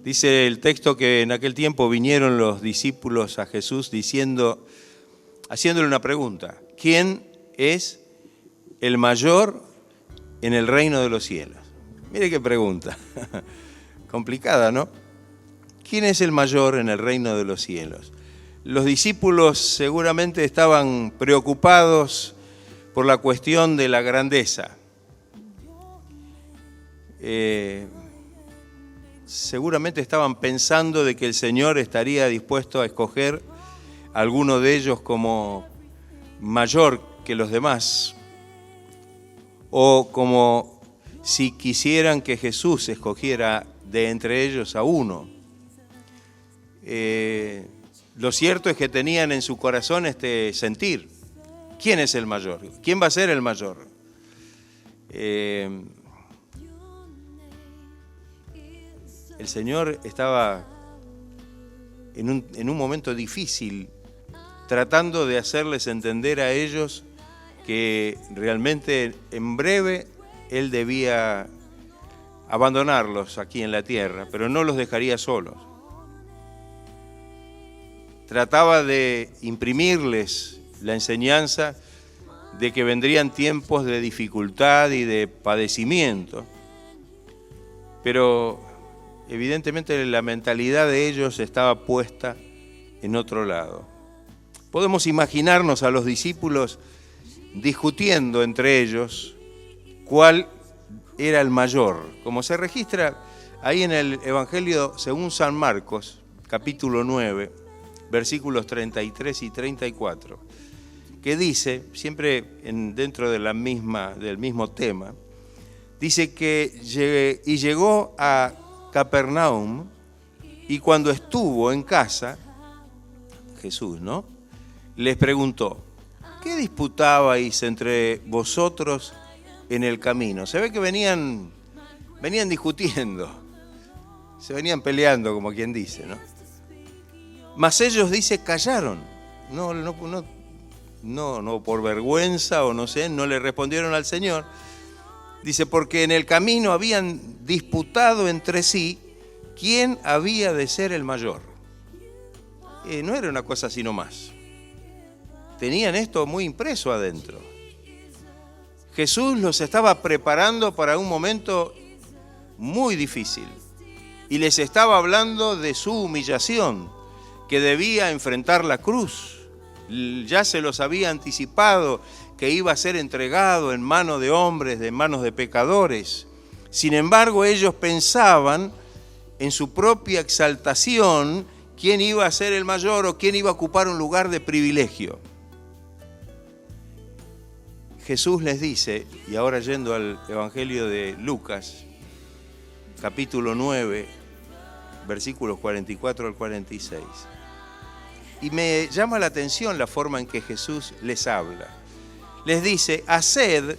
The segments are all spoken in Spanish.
Dice el texto que en aquel tiempo vinieron los discípulos a Jesús haciéndole una pregunta. ¿Quién es el mayor en el reino de los cielos? Mire qué pregunta. Complicada, ¿no? ¿Quién es el mayor en el reino de los cielos? Los discípulos seguramente estaban preocupados por la cuestión de la grandeza. Seguramente estaban pensando de que el Señor estaría dispuesto a escoger a alguno de ellos como mayor que los demás, o como si quisieran que Jesús escogiera de entre ellos a uno. Lo cierto es que tenían en su corazón este sentir. ¿Quién es el mayor? ¿Quién va a ser el mayor? El Señor estaba en un momento difícil, tratando de hacerles entender a ellos que realmente en breve Él debía abandonarlos aquí en la tierra, pero no los dejaría solos. Trataba de imprimirles la enseñanza de que vendrían tiempos de dificultad y de padecimiento, pero evidentemente la mentalidad de ellos estaba puesta en otro lado. Podemos imaginarnos a los discípulos discutiendo entre ellos cuál era el mayor, como se registra ahí en el Evangelio según San Marcos, capítulo 9, versículos 33 y 34, que dice, siempre dentro de del mismo tema, dice que llegó a Capernaum, y cuando estuvo en casa, Jesús, ¿no?, les preguntó: ¿qué disputabais entre vosotros en el camino? Se ve que venían discutiendo, se venían peleando, como quien dice, ¿no? Mas ellos, dice, callaron, no por vergüenza o no sé, no le respondieron al Señor. Dice, porque en el camino habían disputado entre sí quién había de ser el mayor. No era una cosa así nomás. Tenían esto muy impreso adentro. Jesús los estaba preparando para un momento muy difícil y les estaba hablando de su humillación, que debía enfrentar la cruz. Ya se los había anticipado que iba a ser entregado en manos de hombres, en manos de pecadores. Sin embargo, ellos pensaban en su propia exaltación quién iba a ser el mayor o quién iba a ocupar un lugar de privilegio. Jesús les dice, y ahora yendo al Evangelio de Lucas, capítulo 9, versículos 44 al 46, y me llama la atención la forma en que Jesús les habla. Les dice: haced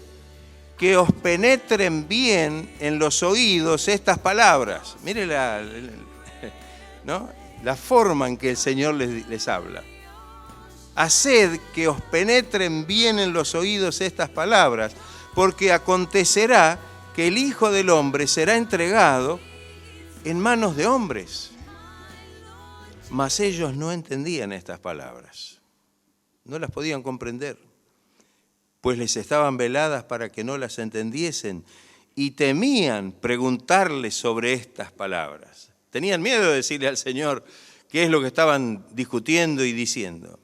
que os penetren bien en los oídos estas palabras. Mire ¿no?, la forma en que el Señor les habla. Haced que os penetren bien en los oídos estas palabras, porque acontecerá que el Hijo del Hombre será entregado en manos de hombres. Mas ellos no entendían estas palabras, no las podían comprender, pues les estaban veladas para que no las entendiesen, y temían preguntarle sobre estas palabras. Tenían miedo de decirle al Señor qué es lo que estaban discutiendo y diciendo.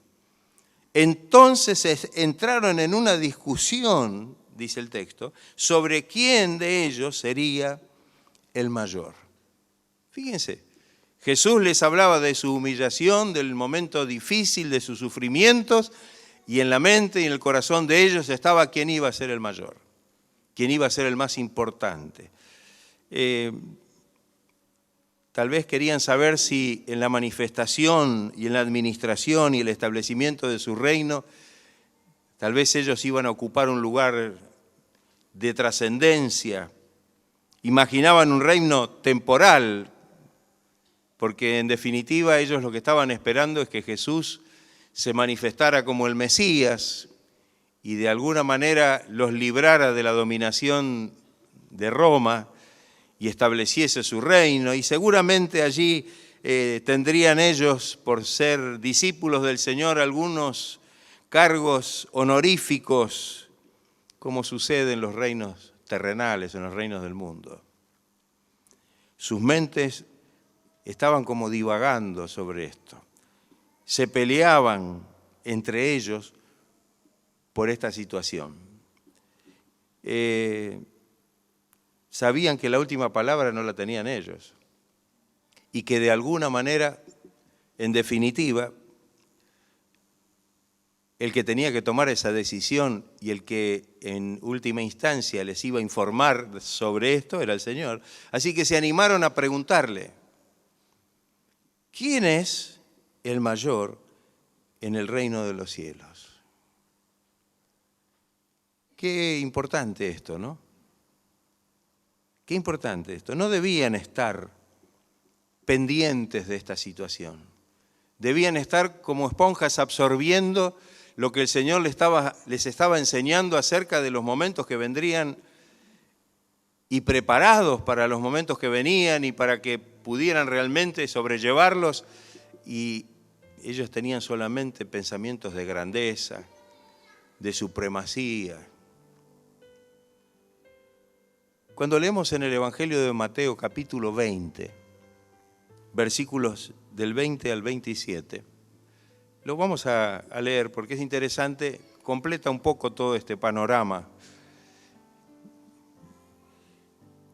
Entonces entraron en una discusión, dice el texto, sobre quién de ellos sería el mayor. Fíjense, Jesús les hablaba de su humillación, del momento difícil, de sus sufrimientos, y en la mente y en el corazón de ellos estaba quién iba a ser el mayor, quién iba a ser el más importante. Tal vez querían saber si en la manifestación y en la administración y el establecimiento de su reino, tal vez ellos iban a ocupar un lugar de trascendencia. Imaginaban un reino temporal, porque en definitiva ellos lo que estaban esperando es que Jesús se manifestara como el Mesías y de alguna manera los librara de la dominación de Roma, y estableciese su reino, y seguramente allí tendrían ellos, por ser discípulos del Señor, algunos cargos honoríficos, como sucede en los reinos terrenales, en los reinos del mundo. Sus mentes estaban como divagando sobre esto. Se peleaban entre ellos por esta situación. Sabían que la última palabra no la tenían ellos y que de alguna manera, en definitiva, el que tenía que tomar esa decisión y el que en última instancia les iba a informar sobre esto era el Señor. Así que se animaron a preguntarle, ¿quién es el mayor en el reino de los cielos? Qué importante esto, ¿no? Qué importante esto. No debían estar pendientes de esta situación. Debían estar como esponjas absorbiendo lo que el Señor les estaba enseñando acerca de los momentos que vendrían y preparados para los momentos que venían y para que pudieran realmente sobrellevarlos. Y ellos tenían solamente pensamientos de grandeza, de supremacía. Cuando leemos en el Evangelio de Mateo capítulo 20, versículos del 20 al 27, lo vamos a leer porque es interesante, completa un poco todo este panorama.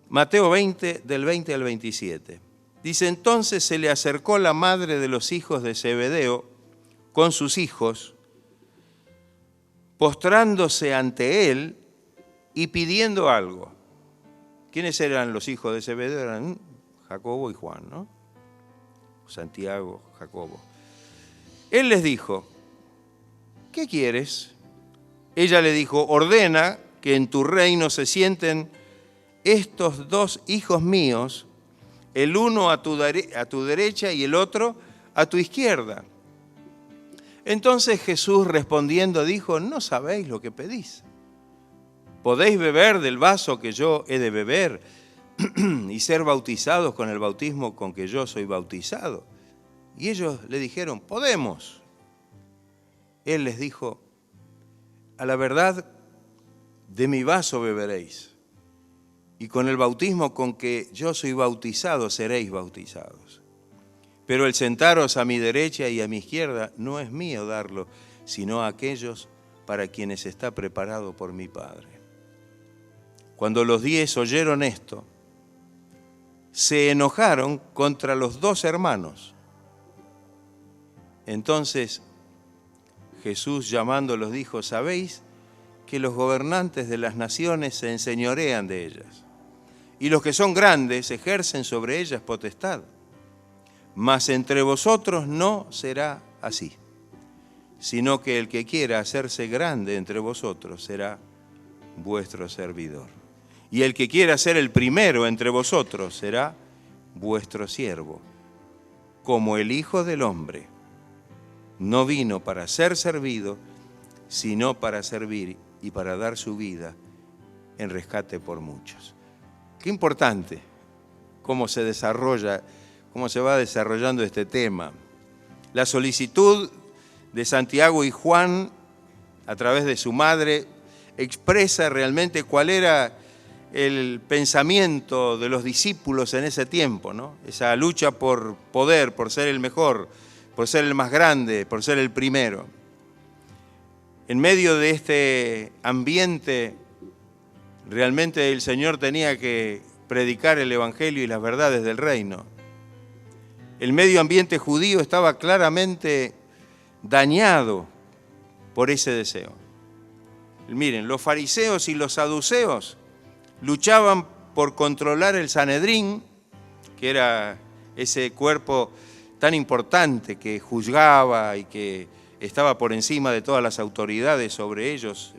Mateo 20, del 20 al 27. Dice, entonces se le acercó la madre de los hijos de Zebedeo con sus hijos, postrándose ante él y pidiendo algo. ¿Quiénes eran los hijos de Zebedeo? Eran Jacobo y Juan, ¿no? Santiago, Jacobo. Él les dijo, ¿qué quieres? Ella le dijo, ordena que en tu reino se sienten estos dos hijos míos, el uno a tu derecha y el otro a tu izquierda. Entonces Jesús respondiendo dijo, no sabéis lo que pedís. ¿Podéis beber del vaso que yo he de beber y ser bautizados con el bautismo con que yo soy bautizado? Y ellos le dijeron, podemos. Él les dijo, a la verdad, de mi vaso beberéis, y con el bautismo con que yo soy bautizado seréis bautizados. Pero el sentaros a mi derecha y a mi izquierda no es mío darlo, sino a aquellos para quienes está preparado por mi Padre. Cuando los 10 oyeron esto, se enojaron contra los 2 hermanos. Entonces Jesús llamándolos dijo, ¿sabéis que los gobernantes de las naciones se enseñorean de ellas? Y los que son grandes ejercen sobre ellas potestad. Mas entre vosotros no será así, sino que el que quiera hacerse grande entre vosotros será vuestro servidor. Y el que quiera ser el primero entre vosotros será vuestro siervo, como el Hijo del Hombre no vino para ser servido, sino para servir y para dar su vida en rescate por muchos. Qué importante cómo se desarrolla, cómo se va desarrollando este tema. La solicitud de Santiago y Juan, a través de su madre, expresa realmente cuál era el pensamiento de los discípulos en ese tiempo, ¿no? Esa lucha por poder, por ser el mejor, por ser el más grande, por ser el primero. En medio de este ambiente, realmente el Señor tenía que predicar el Evangelio y las verdades del reino. El medio ambiente judío estaba claramente dañado por ese deseo. Miren, los fariseos y los saduceos luchaban por controlar el Sanedrín, que era ese cuerpo tan importante que juzgaba y que estaba por encima de todas las autoridades sobre ellos.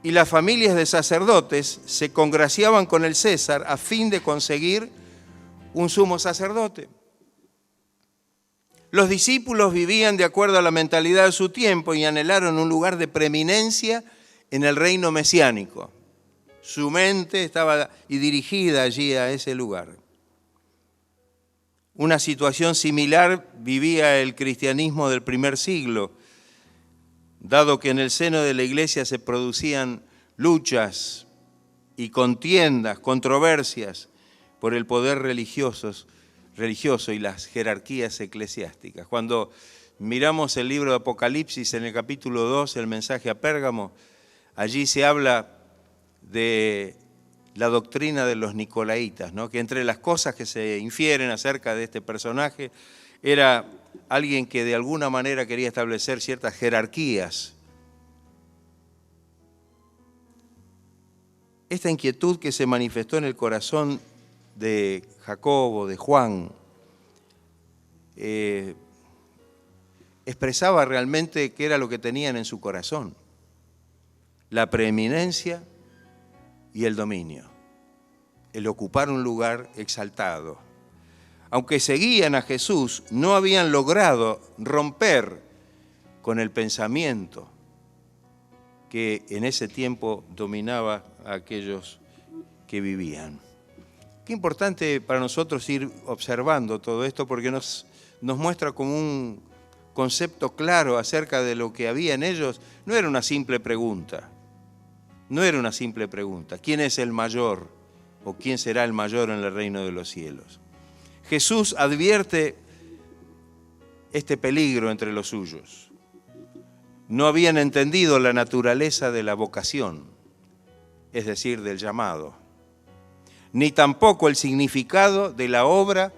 Y las familias de sacerdotes se congraciaban con el César a fin de conseguir un sumo sacerdote. Los discípulos vivían de acuerdo a la mentalidad de su tiempo y anhelaron un lugar de preeminencia en el reino mesiánico. Su mente estaba y dirigida allí a ese lugar. Una situación similar vivía el cristianismo del primer siglo, dado que en el seno de la iglesia se producían luchas y contiendas, controversias por el poder religioso y las jerarquías eclesiásticas. Cuando miramos el libro de Apocalipsis en el capítulo 2, el mensaje a Pérgamo, allí se habla de la doctrina de los nicolaitas, ¿no? Que entre las cosas que se infieren acerca de este personaje era alguien que de alguna manera quería establecer ciertas jerarquías. Esta inquietud que se manifestó en el corazón de Jacobo, de Juan, expresaba realmente qué era lo que tenían en su corazón: la preeminencia y el dominio, el ocupar un lugar exaltado. Aunque seguían a Jesús, no habían logrado romper con el pensamiento que en ese tiempo dominaba a aquellos que vivían. Qué importante para nosotros ir observando todo esto, porque nos muestra como un concepto claro acerca de lo que había en ellos. No era una simple pregunta. No era una simple pregunta: ¿quién es el mayor o quién será el mayor en el reino de los cielos? Jesús advierte este peligro entre los suyos. No habían entendido la naturaleza de la vocación, es decir, del llamado, ni tampoco el significado de la obra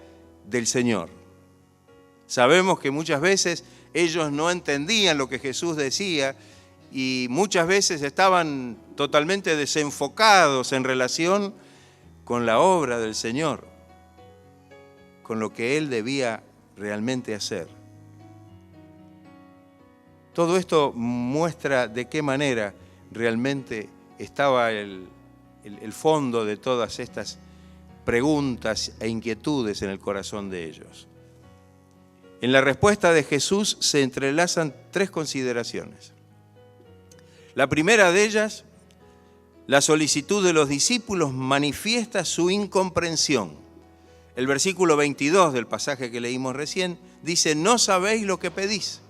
del Señor. Sabemos que muchas veces ellos no entendían lo que Jesús decía y muchas veces estaban totalmente desenfocados en relación con la obra del Señor, con lo que Él debía realmente hacer. Todo esto muestra de qué manera realmente estaba el fondo de todas estas preguntas e inquietudes en el corazón de ellos. En la respuesta de Jesús se entrelazan tres consideraciones. La primera de ellas, la solicitud de los discípulos, manifiesta su incomprensión. El versículo 22 del pasaje que leímos recién dice: no sabéis lo que pedís.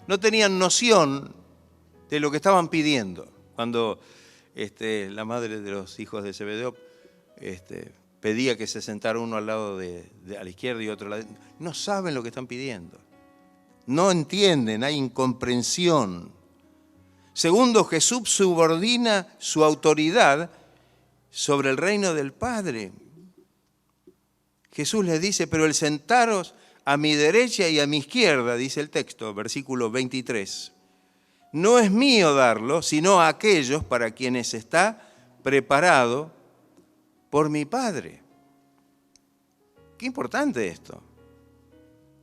No tenían noción de lo que estaban pidiendo. Cuando la madre de los hijos de Zebedeo pedía que se sentara uno al lado a la izquierda y otro a la derecha, no saben lo que están pidiendo. No entienden, hay incomprensión. Segundo, Jesús subordina su autoridad sobre el reino del Padre. Jesús les dice: pero el sentaros a mi derecha y a mi izquierda, dice el texto, versículo 23, no es mío darlo, sino a aquellos para quienes está preparado por mi Padre. Qué importante esto.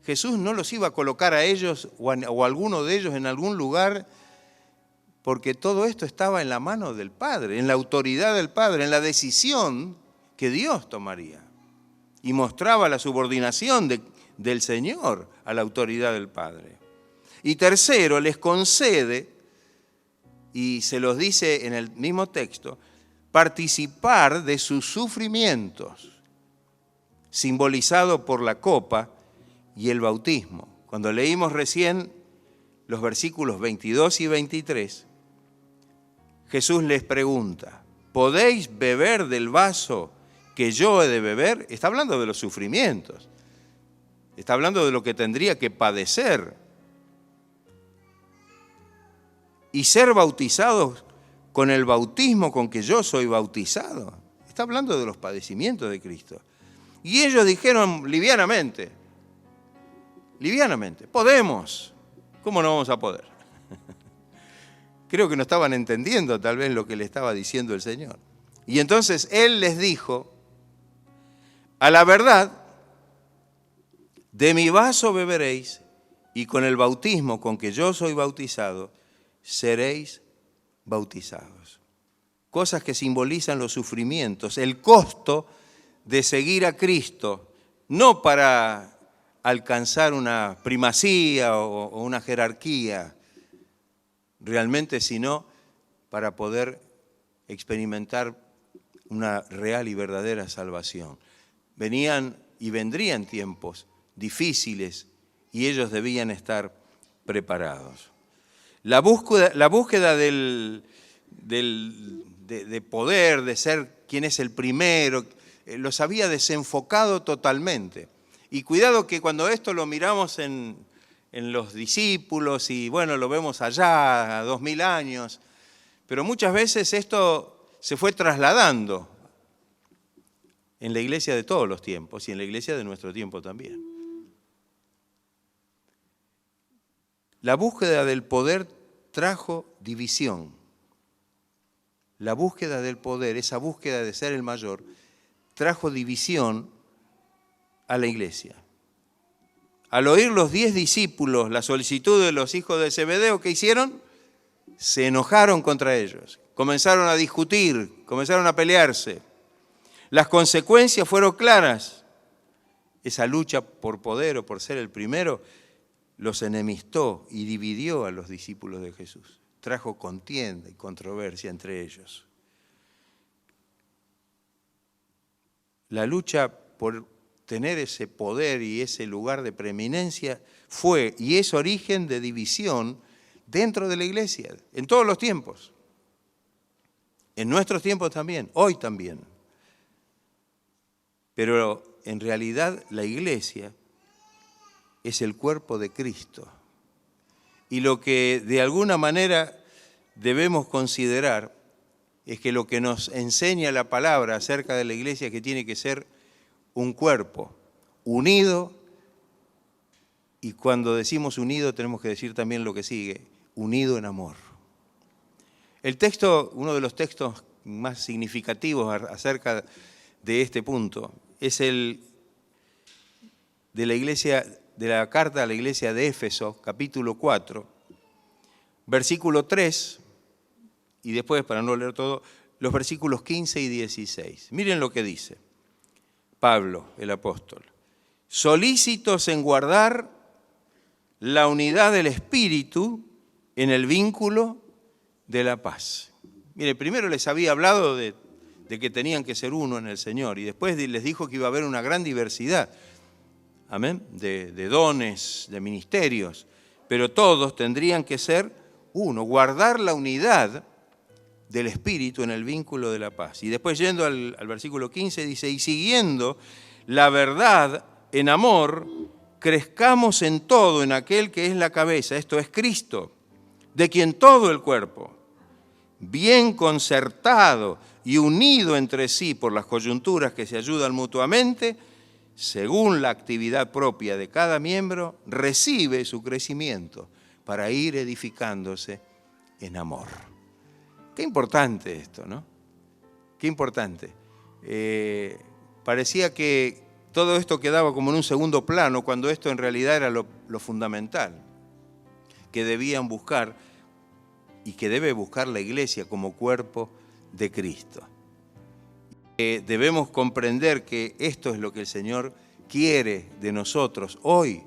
Jesús no los iba a colocar a ellos o a alguno de ellos en algún lugar, porque todo esto estaba en la mano del Padre, en la autoridad del Padre, en la decisión que Dios tomaría. Y mostraba la subordinación del Señor a la autoridad del Padre. Y tercero, les concede, y se los dice en el mismo texto, participar de sus sufrimientos, simbolizado por la copa y el bautismo. Cuando leímos recién los versículos 22 y 23, Jesús les pregunta: ¿podéis beber del vaso que yo he de beber? Está hablando de los sufrimientos. Está hablando de lo que tendría que padecer. Y ser bautizados con el bautismo con que yo soy bautizado. Está hablando de los padecimientos de Cristo. Y ellos dijeron livianamente, podemos. ¿Cómo no vamos a poder? Creo que no estaban entendiendo tal vez lo que le estaba diciendo el Señor. Y entonces Él les dijo: a la verdad, de mi vaso beberéis, y con el bautismo con que yo soy bautizado, seréis bautizados. Cosas que simbolizan los sufrimientos, el costo de seguir a Cristo, no para alcanzar una primacía o una jerarquía realmente, sino para poder experimentar una real y verdadera salvación. Venían y vendrían tiempos difíciles y ellos debían estar preparados. La búsqueda de poder, de ser quien es el primero, los había desenfocado totalmente. Y cuidado que cuando esto lo miramos en los discípulos y bueno, lo vemos allá a 2000 años, pero muchas veces esto se fue trasladando en la iglesia de todos los tiempos y en la iglesia de nuestro tiempo también. La búsqueda del poder trajo división. La búsqueda del poder, esa búsqueda de ser el mayor, trajo división a la iglesia. Al oír los 10 discípulos la solicitud de los hijos de Zebedeo, ¿qué hicieron? Se enojaron contra ellos, comenzaron a discutir, comenzaron a pelearse. Las consecuencias fueron claras. Esa lucha por poder o por ser el primero los enemistó y dividió a los discípulos de Jesús. Trajo contienda y controversia entre ellos. La lucha por tener ese poder y ese lugar de preeminencia fue y es origen de división dentro de la iglesia, en todos los tiempos. En nuestros tiempos también, hoy también. Pero en realidad la iglesia es el cuerpo de Cristo. Y lo que de alguna manera debemos considerar es que lo que nos enseña la palabra acerca de la iglesia es que tiene que ser un cuerpo unido, y cuando decimos unido tenemos que decir también lo que sigue, unido en amor. El texto, uno de los textos más significativos acerca de este punto, es el de la iglesia, de la carta a la iglesia de Éfeso, capítulo 4, versículo 3, y después, para no leer todo, los versículos 15 y 16. Miren lo que dice Pablo, el apóstol. Solícitos en guardar la unidad del Espíritu en el vínculo de la paz. Mire, primero les había hablado de que tenían que ser uno en el Señor, y después les dijo que iba a haber una gran diversidad, amén, de dones, de ministerios, pero todos tendrían que ser uno, guardar la unidad del Espíritu en el vínculo de la paz. Y después yendo al versículo 15 dice, y siguiendo la verdad en amor, crezcamos en todo en aquel que es la cabeza, esto es Cristo, de quien todo el cuerpo, bien concertado y unido entre sí por las coyunturas que se ayudan mutuamente, según la actividad propia de cada miembro, recibe su crecimiento para ir edificándose en amor. Qué importante esto, ¿no? Qué importante. Parecía que todo esto quedaba como en un segundo plano, cuando esto en realidad era lo fundamental que debían buscar y que debe buscar la iglesia como cuerpo de Cristo. Debemos comprender que esto es lo que el Señor quiere de nosotros hoy,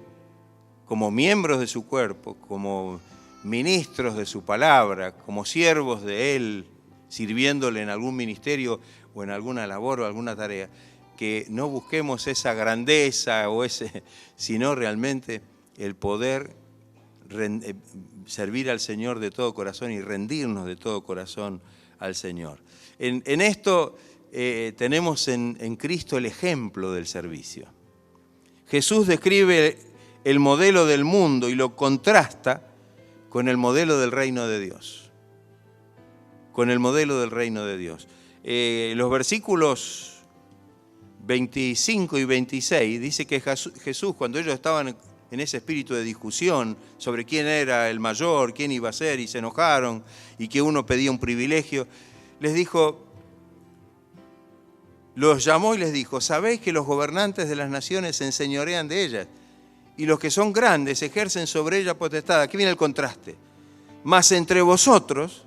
como miembros de su cuerpo, como ministros de su palabra, como siervos de Él, sirviéndole en algún ministerio o en alguna labor o alguna tarea, que no busquemos esa grandeza sino realmente el poder servir al Señor de todo corazón y rendirnos de todo corazón al Señor. En esto tenemos en Cristo el ejemplo del servicio. Jesús describe el modelo del mundo y lo contrasta con el modelo del reino de Dios. Con el modelo del reino de Dios. Los versículos 25 y 26 dice que Jesús, cuando ellos estaban en ese espíritu de discusión sobre quién era el mayor, quién iba a ser, y se enojaron, y que uno pedía un privilegio, les dijo, los llamó y les dijo, ¿sabéis que los gobernantes de las naciones se enseñorean de ellas? Y los que son grandes ejercen sobre ella potestad. Aquí viene el contraste. Mas entre vosotros,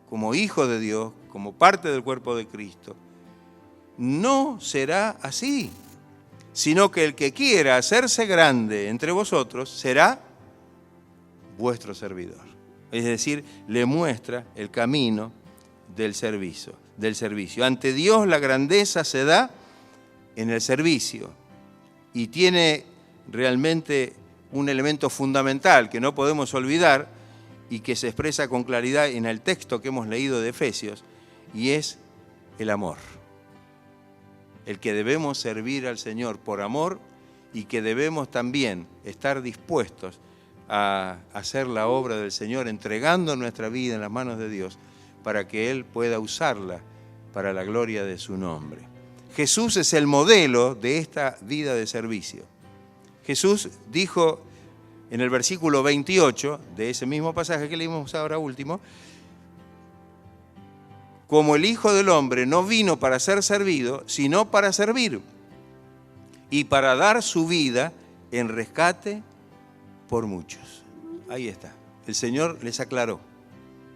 como hijos de Dios, como parte del cuerpo de Cristo, no será así, sino que el que quiera hacerse grande entre vosotros será vuestro servidor. Es decir, le muestra el camino del servicio. Ante Dios la grandeza se da en el servicio y tiene realmente un elemento fundamental que no podemos olvidar y que se expresa con claridad en el texto que hemos leído de Efesios, y es el amor. El que debemos servir al Señor por amor y que debemos también estar dispuestos a hacer la obra del Señor, entregando nuestra vida en las manos de Dios para que Él pueda usarla para la gloria de su nombre. Jesús es el modelo de esta vida de servicio. Jesús dijo en el versículo 28 de ese mismo pasaje que leímos ahora último, como el Hijo del Hombre no vino para ser servido, sino para servir y para dar su vida en rescate por muchos. Ahí está. El Señor les aclaró.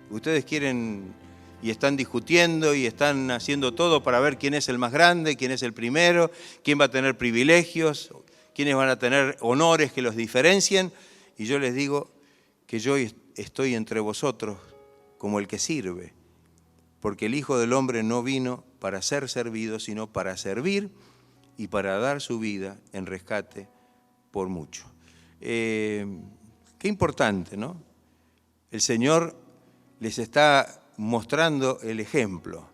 Ustedes quieren y están discutiendo y están haciendo todo para ver quién es el más grande, quién es el primero, quién va a tener privilegios, quiénes van a tener honores que los diferencien. Y yo les digo que yo estoy entre vosotros como el que sirve. Porque el Hijo del Hombre no vino para ser servido, sino para servir y para dar su vida en rescate por mucho. Qué importante, ¿no? El Señor les está mostrando el ejemplo.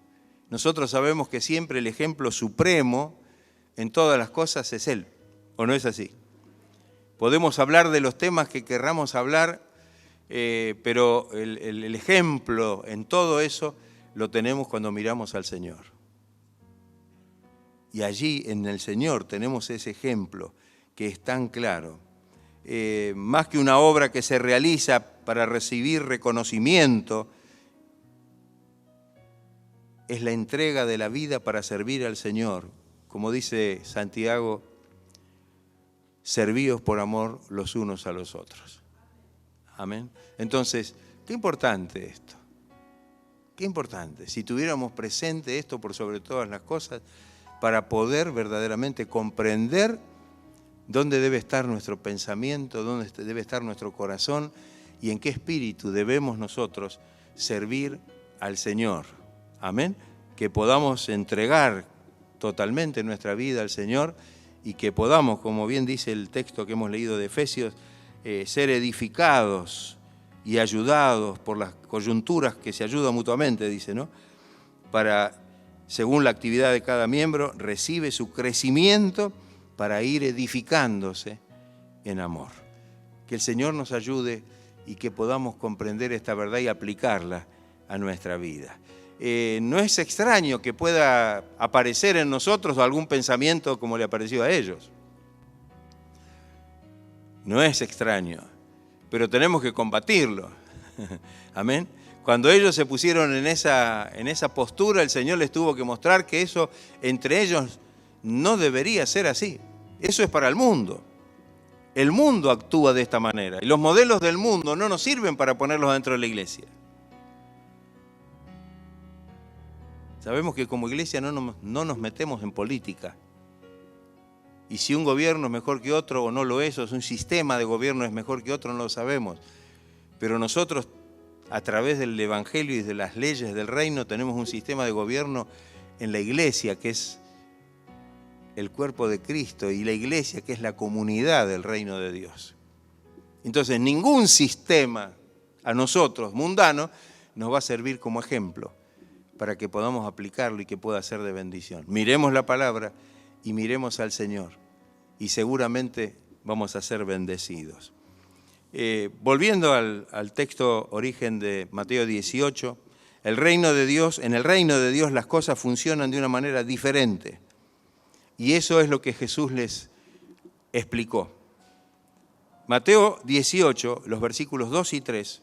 Nosotros sabemos que siempre el ejemplo supremo en todas las cosas es Él, ¿o no es así? Podemos hablar de los temas que querramos hablar, pero el ejemplo en todo eso lo tenemos cuando miramos al Señor. Y allí en el Señor tenemos ese ejemplo que es tan claro. Más que una obra que se realiza para recibir reconocimiento, es la entrega de la vida para servir al Señor. Como dice Santiago, servíos por amor los unos a los otros. Amén. Entonces, qué importante esto. Qué importante, si tuviéramos presente esto por sobre todas las cosas, para poder verdaderamente comprender dónde debe estar nuestro pensamiento, dónde debe estar nuestro corazón y en qué espíritu debemos nosotros servir al Señor. Amén. Que podamos entregar totalmente nuestra vida al Señor y que podamos, como bien dice el texto que hemos leído de Efesios, ser edificados y ayudados por las coyunturas que se ayudan mutuamente, dice, ¿no? Para, según la actividad de cada miembro, recibe su crecimiento para ir edificándose en amor. Que el Señor nos ayude y que podamos comprender esta verdad y aplicarla a nuestra vida. No es extraño que pueda aparecer en nosotros algún pensamiento como le apareció a ellos. No es extraño, pero tenemos que combatirlo. Amén. Cuando ellos se pusieron en esa postura, el Señor les tuvo que mostrar que eso entre ellos no debería ser así. Eso es para el mundo. El mundo actúa de esta manera. Y los modelos del mundo no nos sirven para ponerlos dentro de la iglesia. Sabemos que como iglesia no nos metemos en política. Y si un gobierno es mejor que otro o no lo es, o si un sistema de gobierno es mejor que otro, no lo sabemos. Pero nosotros, a través del Evangelio y de las leyes del reino, tenemos un sistema de gobierno en la iglesia, que es el cuerpo de Cristo, y la iglesia, que es la comunidad del reino de Dios. Entonces, ningún sistema a nosotros, mundano, nos va a servir como ejemplo para que podamos aplicarlo y que pueda ser de bendición. Miremos la palabra y miremos al Señor, y seguramente vamos a ser bendecidos. Volviendo al texto origen de Mateo 18, en el reino de Dios las cosas funcionan de una manera diferente. Y eso es lo que Jesús les explicó. Mateo 18, los versículos 2 y 3,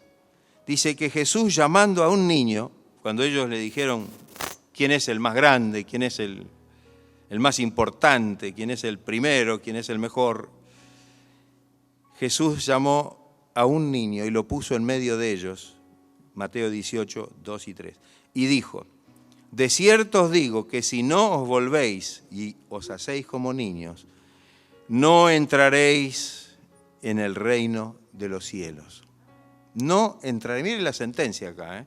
dice que Jesús, llamando a un niño, cuando ellos le dijeron quién es el más grande, quién es el más importante, quién es el primero, quién es el mejor, Jesús llamó a un niño y lo puso en medio de ellos, Mateo 18, 2 y 3, y dijo: de cierto os digo que si no os volvéis y os hacéis como niños, no entraréis en el reino de los cielos. No entraréis. Miren la sentencia acá,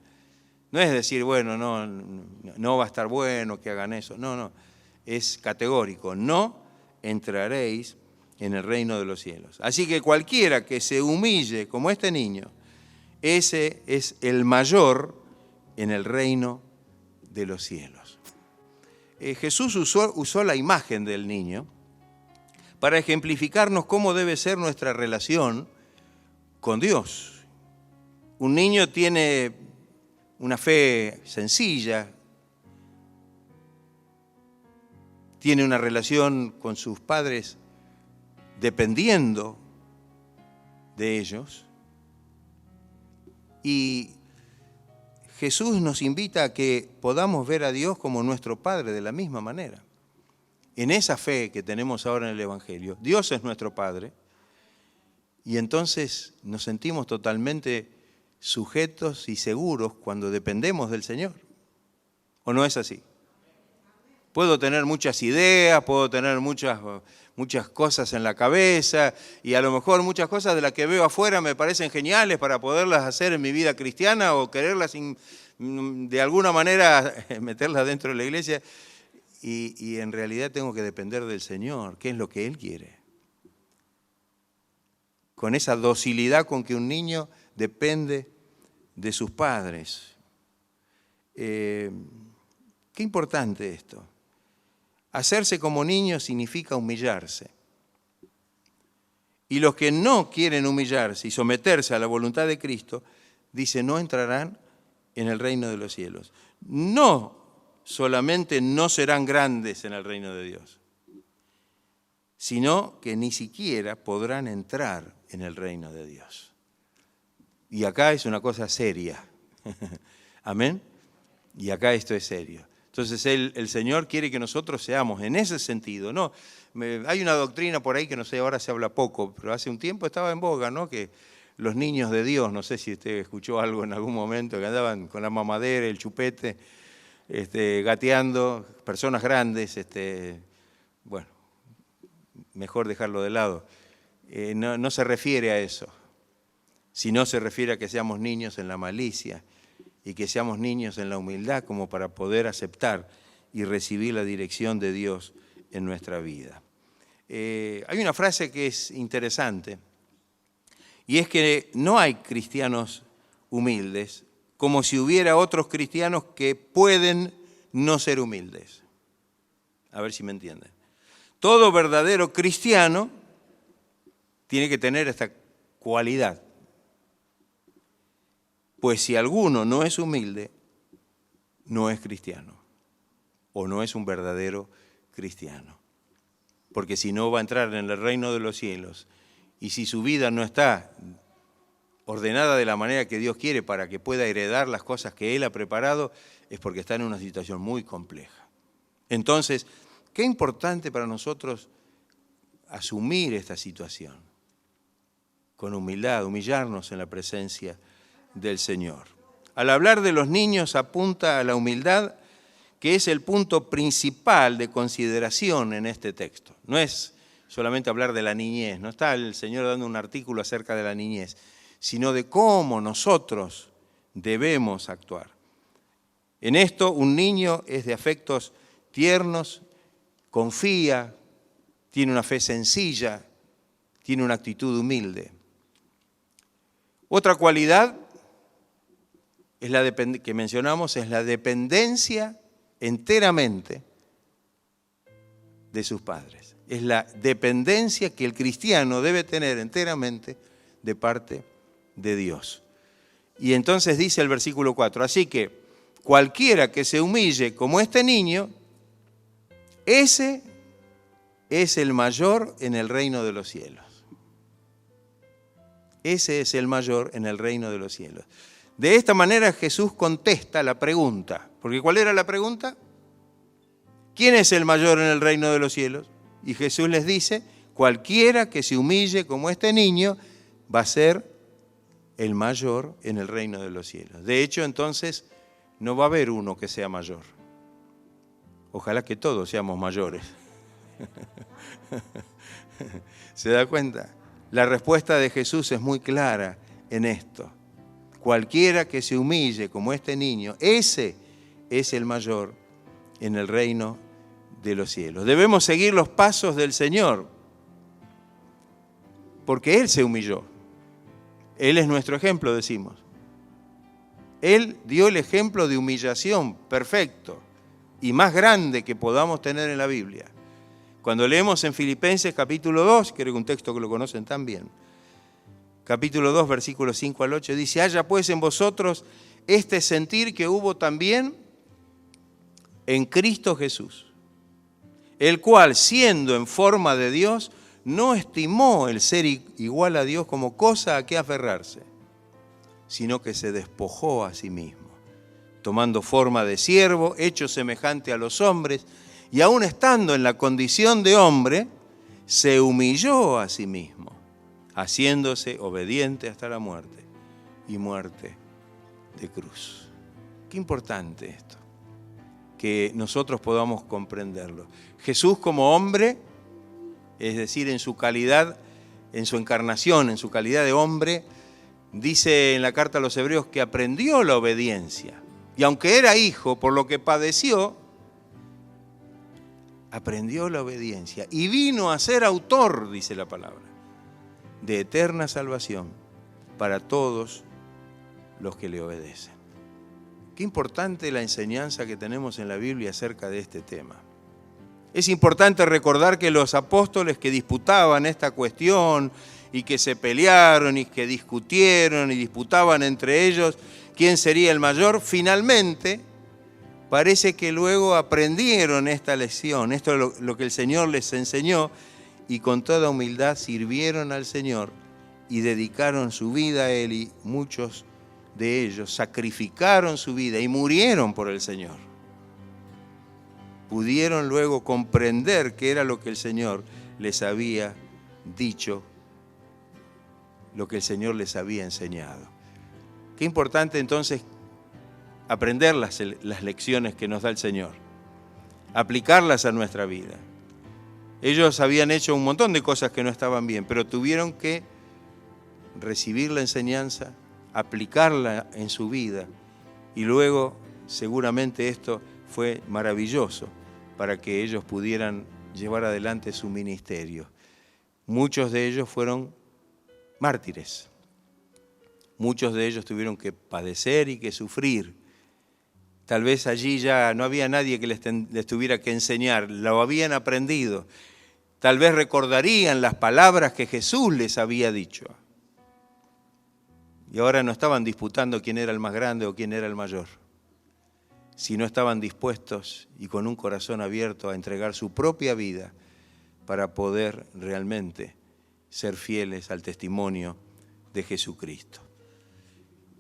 No es decir, bueno, no va a estar bueno que hagan eso. No, es categórico. No entraréis en el reino de los cielos. Así que cualquiera que se humille como este niño, ese es el mayor en el reino de los cielos. Jesús usó la imagen del niño para ejemplificarnos cómo debe ser nuestra relación con Dios. Un niño tiene una fe sencilla, tiene una relación con sus padres dependiendo de ellos. Y Jesús nos invita a que podamos ver a Dios como nuestro Padre de la misma manera. En esa fe que tenemos ahora en el Evangelio, Dios es nuestro Padre y entonces nos sentimos totalmente sujetos y seguros cuando dependemos del Señor. ¿O no es así? Puedo tener muchas ideas, puedo tener muchas cosas en la cabeza y a lo mejor muchas cosas de las que veo afuera me parecen geniales para poderlas hacer en mi vida cristiana o quererlas de alguna manera meterlas dentro de la iglesia y en realidad tengo que depender del Señor, que es lo que Él quiere. Con esa docilidad con que un niño depende de sus padres. Qué importante esto. Hacerse como niño significa humillarse. Y los que no quieren humillarse y someterse a la voluntad de Cristo, dice, no entrarán en el reino de los cielos. No solamente no serán grandes en el reino de Dios, sino que ni siquiera podrán entrar en el reino de Dios. Y acá es una cosa seria. Amén. Y acá esto es serio. Entonces el Señor quiere que nosotros seamos en ese sentido. No, hay una doctrina por ahí que no sé, ahora se habla poco, pero hace un tiempo estaba en boga, ¿no? Que los niños de Dios, no sé si usted escuchó algo en algún momento, que andaban con la mamadera, el chupete, gateando, personas grandes, bueno, mejor dejarlo de lado. No se refiere a eso, sino se refiere a que seamos niños en la malicia y que seamos niños en la humildad como para poder aceptar y recibir la dirección de Dios en nuestra vida. Hay una frase que es interesante y es que no hay cristianos humildes como si hubiera otros cristianos que pueden no ser humildes. A ver si me entienden. Todo verdadero cristiano tiene que tener esta cualidad. Pues si alguno no es humilde, no es cristiano o no es un verdadero cristiano. Porque si no va a entrar en el reino de los cielos y si su vida no está ordenada de la manera que Dios quiere para que pueda heredar las cosas que Él ha preparado, es porque está en una situación muy compleja. Entonces, qué importante para nosotros asumir esta situación con humildad, humillarnos en la presencia del Señor. Al hablar de los niños apunta a la humildad, que es el punto principal de consideración en este texto. No es solamente hablar de la niñez, no está el Señor dando un artículo acerca de la niñez, sino de cómo nosotros debemos actuar. En esto, un niño es de afectos tiernos, confía, tiene una fe sencilla, tiene una actitud humilde. Otra cualidad es que mencionamos es la dependencia enteramente de sus padres. Es la dependencia que el cristiano debe tener enteramente de parte de Dios. Y entonces dice el versículo 4, así que cualquiera que se humille como este niño, ese es el mayor en el reino de los cielos. Ese es el mayor en el reino de los cielos. De esta manera Jesús contesta la pregunta. Porque ¿cuál era la pregunta? ¿Quién es el mayor en el reino de los cielos? Y Jesús les dice, cualquiera que se humille como este niño va a ser el mayor en el reino de los cielos. De hecho, entonces, no va a haber uno que sea mayor. Ojalá que todos seamos mayores. ¿Se da cuenta? La respuesta de Jesús es muy clara en esto. Cualquiera que se humille como este niño, ese es el mayor en el reino de los cielos. Debemos seguir los pasos del Señor, porque Él se humilló. Él es nuestro ejemplo, decimos. Él dio el ejemplo de humillación perfecto y más grande que podamos tener en la Biblia. Cuando leemos en Filipenses capítulo 2, creo que un texto que lo conocen también, capítulo 2, versículos 5 al 8, dice: haya pues en vosotros este sentir que hubo también en Cristo Jesús, el cual, siendo en forma de Dios, no estimó el ser igual a Dios como cosa a que aferrarse, sino que se despojó a sí mismo, tomando forma de siervo, hecho semejante a los hombres, y aun estando en la condición de hombre, se humilló a sí mismo, haciéndose obediente hasta la muerte, y muerte de cruz. Qué importante esto, que nosotros podamos comprenderlo. Jesús como hombre, es decir, en su calidad, en su encarnación, en su calidad de hombre, dice en la carta a los Hebreos que aprendió la obediencia. Y aunque era hijo, por lo que padeció, aprendió la obediencia. Y vino a ser autor, dice la palabra, de eterna salvación para todos los que le obedecen. Qué importante la enseñanza que tenemos en la Biblia acerca de este tema. Es importante recordar que los apóstoles que disputaban esta cuestión y que se pelearon y que discutieron y disputaban entre ellos quién sería el mayor, finalmente parece que luego aprendieron esta lección, esto es lo que el Señor les enseñó, y con toda humildad sirvieron al Señor y dedicaron su vida a Él, y muchos de ellos sacrificaron su vida y murieron por el Señor. Pudieron luego comprender qué era lo que el Señor les había dicho, lo que el Señor les había enseñado. Qué importante entonces aprender las lecciones que nos da el Señor, aplicarlas a nuestra vida. Ellos habían hecho un montón de cosas que no estaban bien, pero tuvieron que recibir la enseñanza, aplicarla en su vida, y luego seguramente esto fue maravilloso para que ellos pudieran llevar adelante su ministerio. Muchos de ellos fueron mártires. Muchos de ellos tuvieron que padecer y que sufrir. Tal vez allí ya no había nadie que les tuviera que enseñar, lo habían aprendido. Tal vez recordarían las palabras que Jesús les había dicho. Y ahora no estaban disputando quién era el más grande o quién era el mayor, sino estaban dispuestos y con un corazón abierto a entregar su propia vida para poder realmente ser fieles al testimonio de Jesucristo.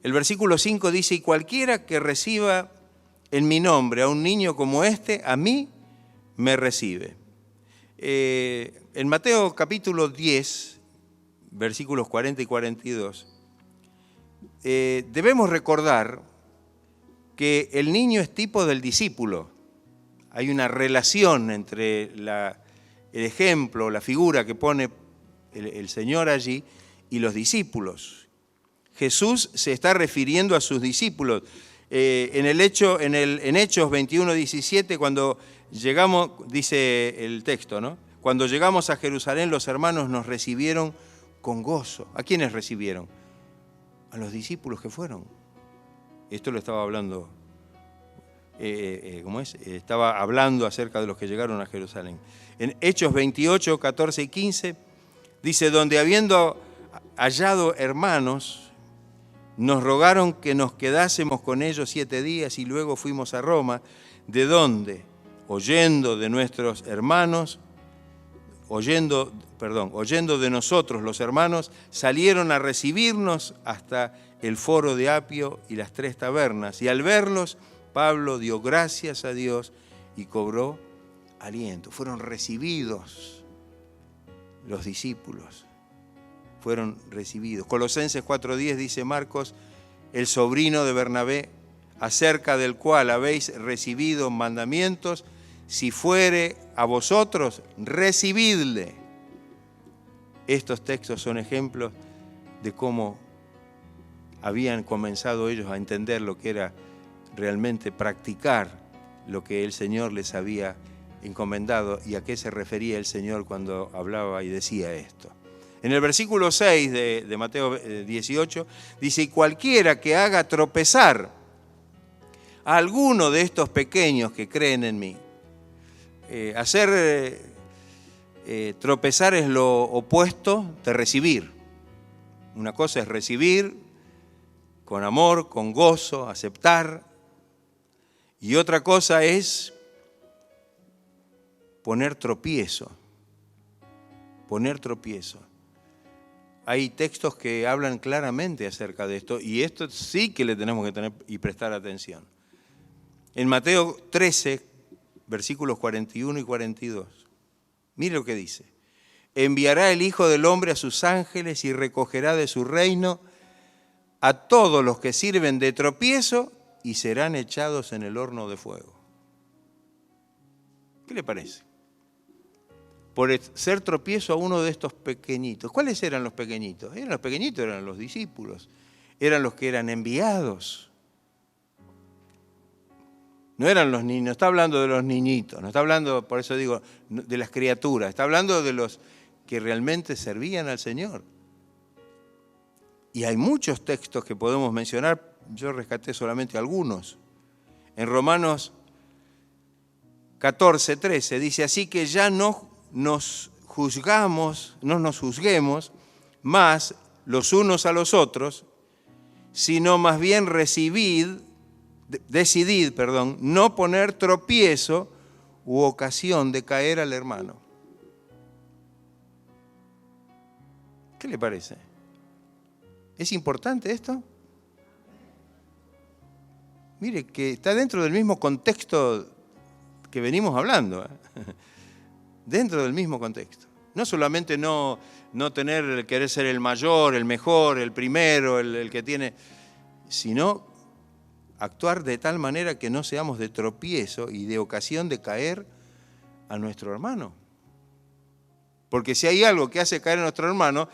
El versículo 5 dice: y cualquiera que reciba en mi nombre a un niño como este, a mí me recibe. En Mateo capítulo 10, versículos 40 y 42, debemos recordar que el niño es tipo del discípulo. Hay una relación entre el ejemplo, la figura que pone el Señor allí y los discípulos. Jesús se está refiriendo a sus discípulos. En Hechos 21:17, cuando llegamos, dice el texto, ¿no? Cuando llegamos a Jerusalén, los hermanos nos recibieron con gozo. ¿A quiénes recibieron? A los discípulos que fueron. Esto lo estaba hablando, estaba hablando acerca de los que llegaron a Jerusalén. En Hechos 28, 14 y 15, dice: donde habiendo hallado hermanos, nos rogaron que nos quedásemos con ellos 7 días y luego fuimos a Roma, de donde, oyendo de nuestros hermanos, oyendo de nosotros los hermanos, salieron a recibirnos hasta el foro de Apio y las 3 tabernas. Y al verlos, Pablo dio gracias a Dios y cobró aliento. Fueron recibidos los discípulos. Fueron recibidos. Colosenses 4:10 dice Marcos, el sobrino de Bernabé, acerca del cual habéis recibido mandamientos, si fuere a vosotros, recibidle. Estos textos son ejemplos de cómo habían comenzado ellos a entender lo que era realmente practicar lo que el Señor les había encomendado y a qué se refería el Señor cuando hablaba y decía esto. En el versículo 6 de Mateo 18 dice: y cualquiera que haga tropezar a alguno de estos pequeños que creen en mí. Tropezar es lo opuesto de recibir. Una cosa es recibir con amor, con gozo, aceptar. Y otra cosa es poner tropiezo. Poner tropiezo. Hay textos que hablan claramente acerca de esto, y esto sí que le tenemos que tener y prestar atención. En Mateo 13, versículos 41 y 42, mire lo que dice: enviará el Hijo del Hombre a sus ángeles y recogerá de su reino a todos los que sirven de tropiezo y serán echados en el horno de fuego. ¿Qué le parece? Por ser tropiezo a uno de estos pequeñitos. ¿Cuáles eran los pequeñitos? Los pequeñitos eran los discípulos, eran los que eran enviados. No eran los niños, no está hablando de los niñitos, no está hablando, por eso digo, de las criaturas, está hablando de los que realmente servían al Señor. Y hay muchos textos que podemos mencionar, yo rescaté solamente algunos. En Romanos 14, 13 dice: así que ya no nos juzguemos más los unos a los otros, sino más bien decidid, no poner tropiezo u ocasión de caer al hermano. ¿Qué le parece? ¿Es importante esto? Mire, que está dentro del mismo contexto que venimos hablando, dentro del mismo contexto. No solamente no querer ser el mayor, el mejor, el primero, el que tiene, sino actuar de tal manera que no seamos de tropiezo y de ocasión de caer a nuestro hermano. Porque si hay algo que hace caer a nuestro hermano,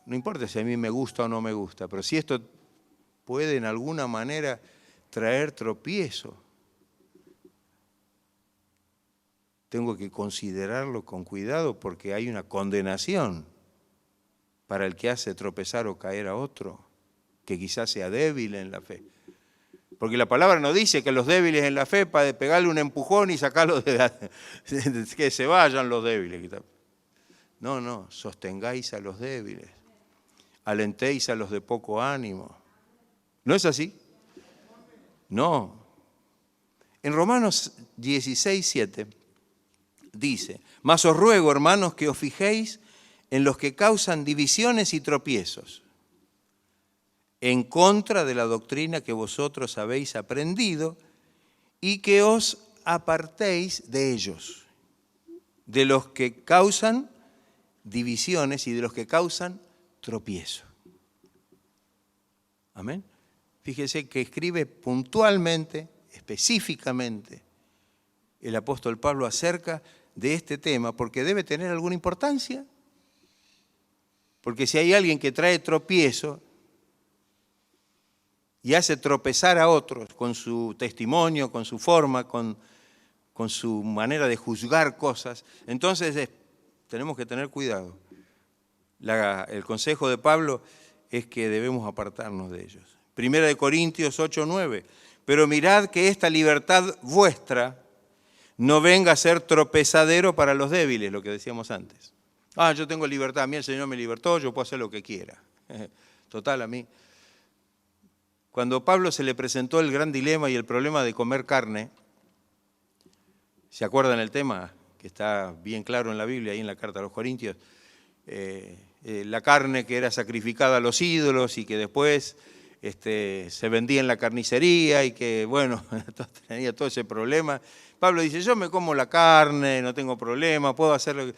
no importa si a mí me gusta o no me gusta, pero si esto puede en alguna manera traer tropiezo, tengo que considerarlo con cuidado, porque hay una condenación para el que hace tropezar o caer a otro, que quizás sea débil en la fe. Porque la palabra no dice que los débiles en la fe, para pegarle un empujón y sacarlos que se vayan los débiles. No, sostengáis a los débiles, alentéis a los de poco ánimo. ¿No es así? No. En Romanos 16, 7 dice: mas os ruego, hermanos, que os fijéis en los que causan divisiones y tropiezos, en contra de la doctrina que vosotros habéis aprendido, y que os apartéis de ellos, de los que causan divisiones y de los que causan tropiezo. Amén. Fíjese que escribe puntualmente, específicamente, el apóstol Pablo acerca de este tema, porque debe tener alguna importancia. Porque si hay alguien que trae tropiezo y hace tropezar a otros con su testimonio, con su forma, con su manera de juzgar cosas, entonces tenemos que tener cuidado. El consejo de Pablo es que debemos apartarnos de ellos. 1 Corintios 8, 9. Pero mirad que esta libertad vuestra no venga a ser tropezadero para los débiles, lo que decíamos antes. Yo tengo libertad, a mí el Señor me libertó, yo puedo hacer lo que quiera. Total, a mí. Cuando a Pablo se le presentó el gran dilema y el problema de comer carne, ¿se acuerdan el tema? Que está bien claro en la Biblia, ahí en la carta a los Corintios. La carne que era sacrificada a los ídolos y que después se vendía en la carnicería y que, bueno, tenía todo ese problema. Pablo dice: yo me como la carne, no tengo problema, puedo hacer lo que...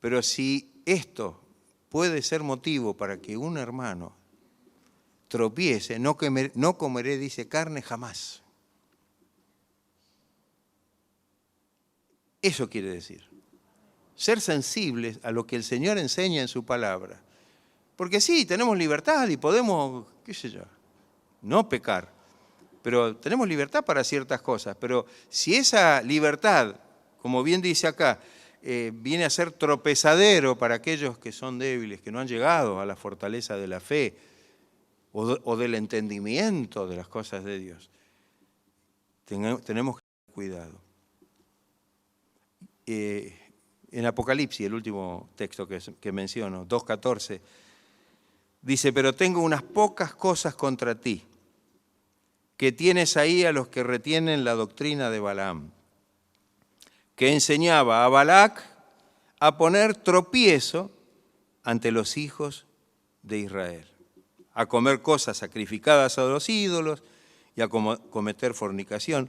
Pero si esto puede ser motivo para que un hermano tropiece, no comeré, dice, carne jamás. Eso quiere decir ser sensibles a lo que el Señor enseña en su palabra. Porque sí, tenemos libertad y podemos, qué sé yo, no pecar. Pero tenemos libertad para ciertas cosas. Pero si esa libertad, como bien dice acá, viene a ser tropezadero para aquellos que son débiles, que no han llegado a la fortaleza de la fe o del entendimiento de las cosas de Dios, tenemos que tener cuidado. En Apocalipsis, el último texto que menciono, 2:14, dice, pero tengo unas pocas cosas contra ti, que tienes ahí a los que retienen la doctrina de Balaam, que enseñaba a Balac a poner tropiezo ante los hijos de Israel, a comer cosas sacrificadas a los ídolos y a cometer fornicación.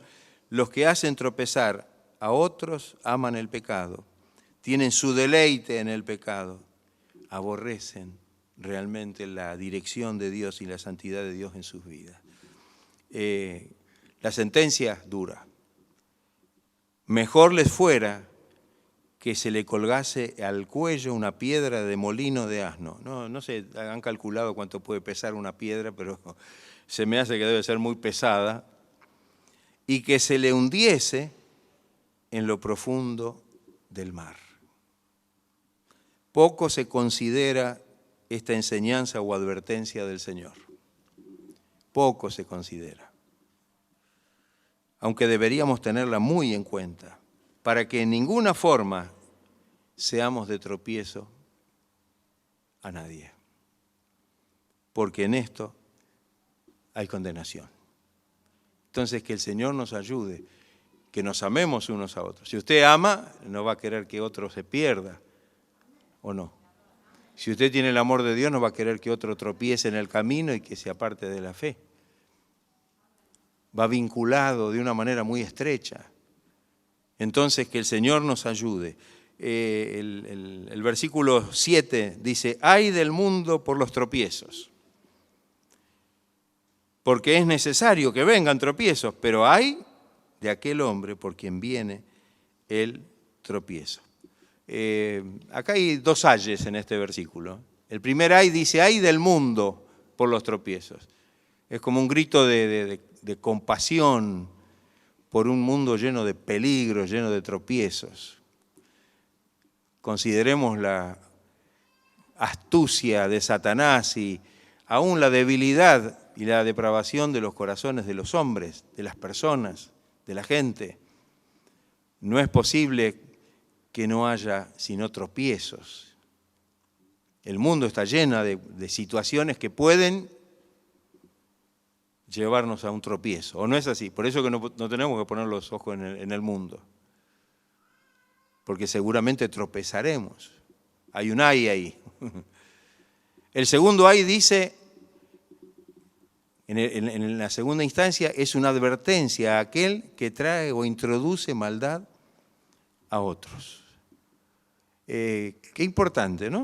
Los que hacen tropezar a otros aman el pecado, tienen su deleite en el pecado, aborrecen realmente la dirección de Dios y la santidad de Dios en sus vidas. La sentencia dura. Mejor les fuera que se le colgase al cuello una piedra de molino de asno. No sé, han calculado cuánto puede pesar una piedra, pero se me hace que debe ser muy pesada. Y que se le hundiese en lo profundo del mar. Poco se considera esta enseñanza o advertencia del Señor. Poco se considera. Aunque deberíamos tenerla muy en cuenta, para que en ninguna forma seamos de tropiezo a nadie. Porque en esto hay condenación. Entonces que el Señor nos ayude, que nos amemos unos a otros. Si usted ama, no va a querer que otro se pierda, ¿o no? Si usted tiene el amor de Dios, no va a querer que otro tropiece en el camino y que se aparte de la fe. Va vinculado de una manera muy estrecha. Entonces, que el Señor nos ayude. El versículo 7 dice, ay del mundo por los tropiezos. Porque es necesario que vengan tropiezos, pero hay de aquel hombre por quien viene el tropiezo. Acá hay dos ayes en este versículo. El primer ay dice, ay del mundo por los tropiezos. Es como un grito de compasión por un mundo lleno de peligros, lleno de tropiezos. Consideremos la astucia de Satanás y aún la debilidad y la depravación de los corazones de los hombres, de las personas, de la gente. No es posible que no haya sino tropiezos. El mundo está lleno de situaciones que pueden llevarnos a un tropiezo, ¿o no es así? Por eso que no tenemos que poner los ojos en el mundo, porque seguramente tropezaremos. Hay un ay ahí. El segundo ay dice, en la segunda instancia, es una advertencia a aquel que trae o introduce maldad a otros. Qué importante, ¿no?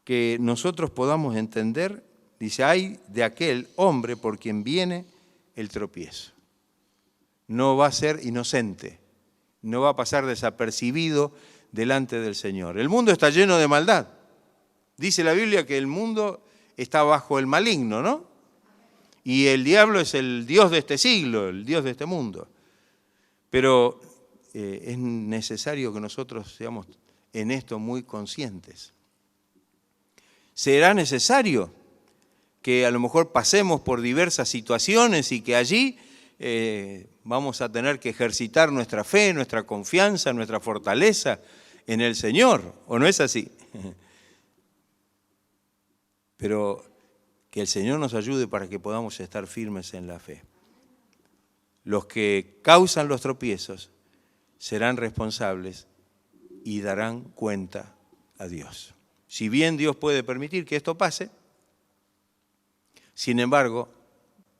Que nosotros podamos entender, dice, ay de aquel hombre por quien viene el tropiezo. No va a ser inocente, no va a pasar desapercibido delante del Señor. El mundo está lleno de maldad. Dice la Biblia que el mundo está bajo el maligno, ¿no? Y el diablo es el Dios de este siglo, el Dios de este mundo. Pero es necesario que nosotros seamos en esto muy conscientes. Será necesario que a lo mejor pasemos por diversas situaciones y que allí vamos a tener que ejercitar nuestra fe, nuestra confianza, nuestra fortaleza en el Señor, ¿o no es así? Pero que el Señor nos ayude para que podamos estar firmes en la fe. Los que causan los tropiezos serán responsables y darán cuenta a Dios. Si bien Dios puede permitir que esto pase, sin embargo,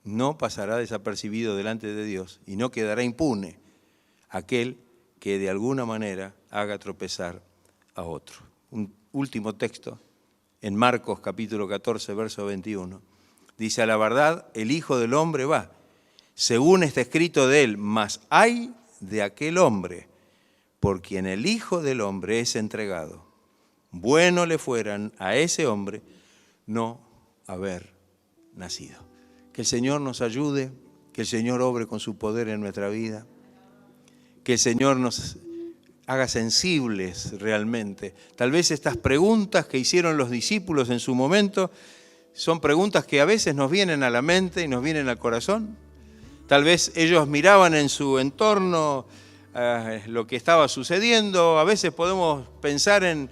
no pasará desapercibido delante de Dios y no quedará impune aquel que de alguna manera haga tropezar a otro. Un último texto, en Marcos capítulo 14, verso 21, dice, a la verdad, el Hijo del Hombre va, según está escrito de él, mas ay de aquel hombre por quien el Hijo del Hombre es entregado. bueno le fuera a ese hombre no haber nacido. Que el Señor nos ayude, que el Señor obre con su poder en nuestra vida, que el Señor nos haga sensibles realmente. Tal vez estas preguntas que hicieron los discípulos en su momento son preguntas que a veces nos vienen a la mente y nos vienen al corazón. Tal vez ellos miraban en su entorno lo que estaba sucediendo. A veces podemos pensar en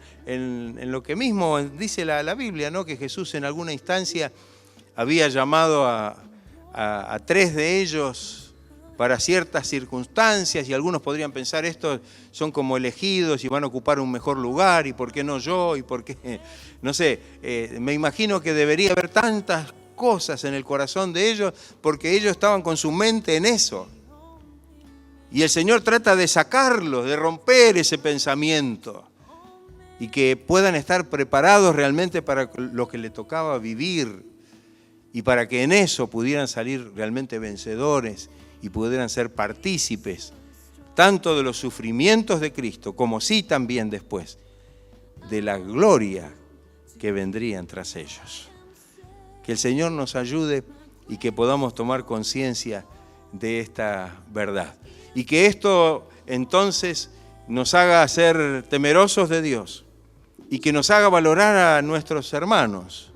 lo que mismo dice la Biblia, ¿no? Que Jesús en alguna instancia había llamado a 3 de ellos para ciertas circunstancias, y algunos podrían pensar, estos son como elegidos y van a ocupar un mejor lugar, y por qué no yo, y por qué, no sé, me imagino que debería haber tantas cosas en el corazón de ellos, porque ellos estaban con su mente en eso. Y el Señor trata de sacarlos, de romper ese pensamiento, y que puedan estar preparados realmente para lo que le tocaba vivir, y para que en eso pudieran salir realmente vencedores, y pudieran ser partícipes tanto de los sufrimientos de Cristo, como sí también después de la gloria que vendrían tras ellos. Que el Señor nos ayude y que podamos tomar conciencia de esta verdad. Y que esto entonces nos haga ser temerosos de Dios y que nos haga valorar a nuestros hermanos,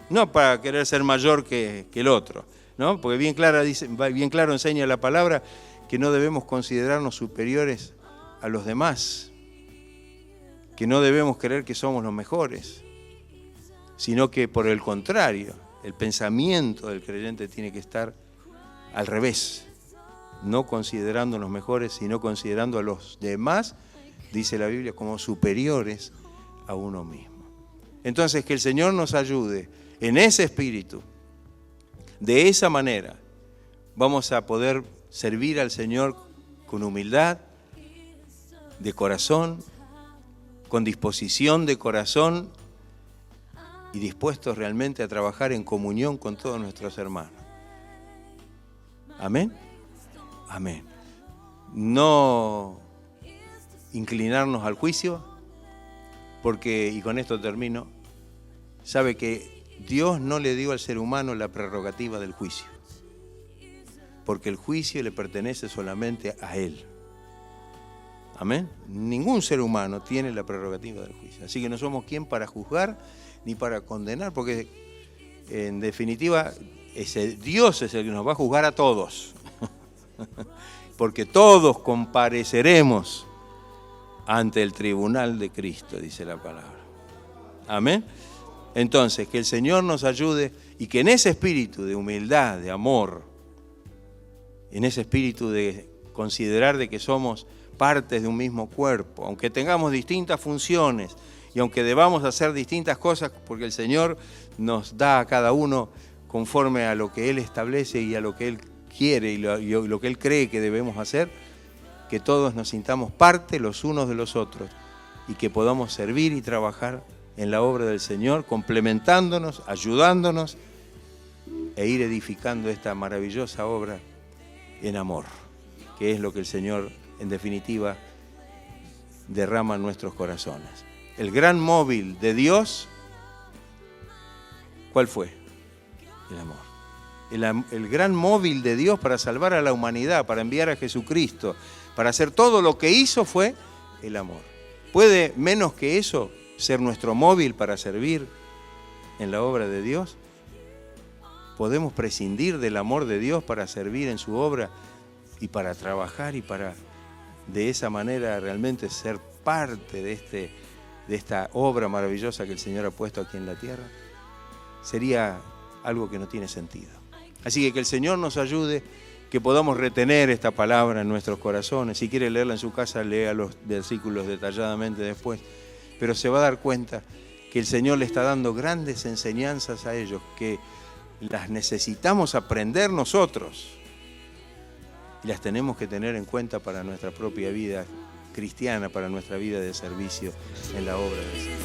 no para querer ser mayor que el otro, ¿no? Porque bien claro enseña la palabra que no debemos considerarnos superiores a los demás, que no debemos creer que somos los mejores, sino que por el contrario, el pensamiento del creyente tiene que estar al revés, no considerándonos mejores, sino considerando a los demás, dice la Biblia, como superiores a uno mismo. Entonces, que el Señor nos ayude en ese espíritu. De esa manera vamos a poder servir al Señor con humildad de corazón, con disposición de corazón y dispuestos realmente a trabajar en comunión con todos nuestros hermanos. Amén. Amén. No inclinarnos al juicio, porque, y con esto termino, sabe que Dios no le dio al ser humano la prerrogativa del juicio, porque el juicio le pertenece solamente a Él. Amén. Ningún ser humano tiene la prerrogativa del juicio. Así que no somos quien para juzgar ni para condenar, porque en definitiva Dios es el que nos va a juzgar a todos. Porque todos compareceremos ante el tribunal de Cristo, dice la palabra. Amén. Entonces, que el Señor nos ayude y que en ese espíritu de humildad, de amor, en ese espíritu de considerar de que somos partes de un mismo cuerpo, aunque tengamos distintas funciones y aunque debamos hacer distintas cosas, porque el Señor nos da a cada uno conforme a lo que Él establece y a lo que Él quiere y lo que Él cree que debemos hacer, que todos nos sintamos parte los unos de los otros y que podamos servir y trabajar en la obra del Señor, complementándonos, ayudándonos e ir edificando esta maravillosa obra en amor, que es lo que el Señor, en definitiva, derrama en nuestros corazones. El gran móvil de Dios, ¿cuál fue? El amor. El gran móvil de Dios para salvar a la humanidad, para enviar a Jesucristo, para hacer todo lo que hizo fue el amor. ¿Puede menos que eso ser nuestro móvil para servir en la obra de Dios? ¿Podemos prescindir del amor de Dios para servir en su obra y para trabajar y para de esa manera realmente ser parte de esta obra maravillosa que el Señor ha puesto aquí en la tierra? Sería algo que no tiene sentido. Así que el Señor nos ayude, que podamos retener esta palabra en nuestros corazones. Si quiere leerla en su casa, lea los versículos detalladamente después. Pero se va a dar cuenta que el Señor le está dando grandes enseñanzas a ellos, que las necesitamos aprender nosotros y las tenemos que tener en cuenta para nuestra propia vida cristiana, para nuestra vida de servicio en la obra del Señor.